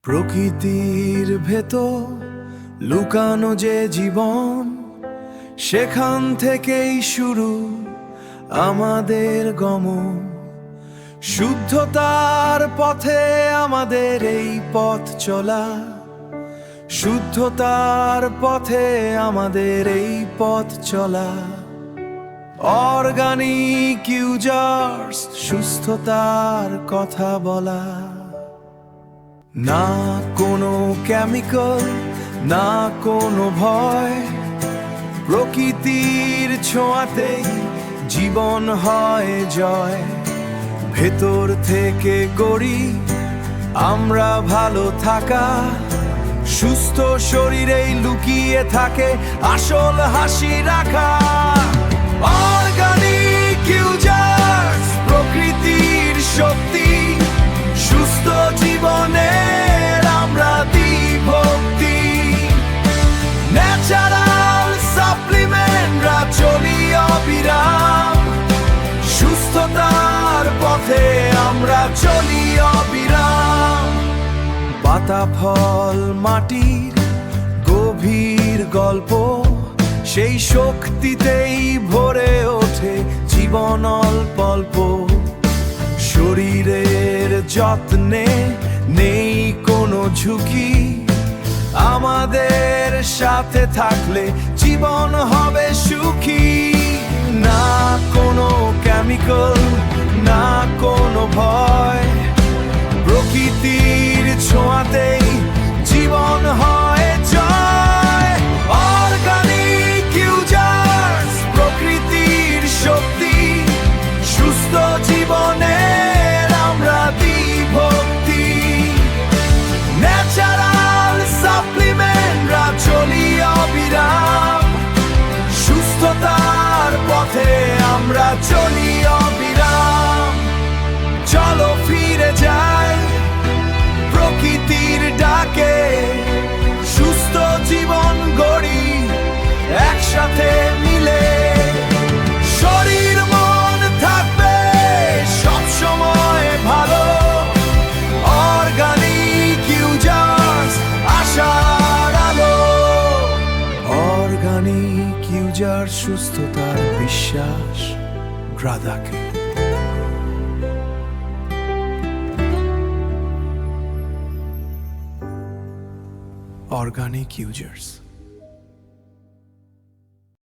প্রকৃতির ভেতর লুকানো যে জীবন, সেখান থেকেই শুরু আমাদের গমন। শুদ্ধতার পথে আমাদের এই পথ চলা, শুদ্ধতার পথে আমাদের এই পথ চলা। অর্গানিক ইউজার্স, সুস্থতার কথা বলা। না কোনো কেমিক্যাল, না কোনো ভয়, প্রকৃতির ছোঁয়াতেই জীবন হয় জয়। ভেতর থেকে গড়ি আমরা ভালো থাকা, সুস্থ শরীরেই লুকিয়ে থাকে আসল হাসি রাখা। অর্গানিক ইউজার্স, প্রকৃতির শক্তি, সুস্থ জীবনের আমরা দিই ভক্তি। ন্যাচারাল সাপ্লিমেন্টরা চলি অবিরাম, সুস্থতার পথে আমরা চলি অবিরাম। পাতা ফল মাটির গভীর গল্প, সেই শক্তিতেই ভরে ওঠে জীবন অল্প অল্প। শরীরের যত্নে নেই কোনো ঝুঁকি, আমাদের সাথে থাকলে জীবন হবে সুখী। না কোনো কেমিক্যাল, না কোনো ভয়, প্রকৃতির ছোঁয়াতেই জীবন হয় জয়। অর্গানিক ইউজার্স, প্রকৃতির শক্তি, সুস্থ জীবনের আমরা দিই ভক্তি। ন্যাচারাল সাপ্লিমেন্টরা চলি অবিরাম, সুস্থতার পথে আমরা চলি অবিরাম। চলো ফিরে যাই প্রকৃতির ডাকে, সুস্থ জীবন গড়ি একসাথে মিলে। শরীর মন থাকবে সব সময় ভালো, অর্গানিক ইউজার্স আশার আলো। অর্গানিক ইউজার, সুস্থতার বিশ্বাস গ্রাদাকে। Organic users.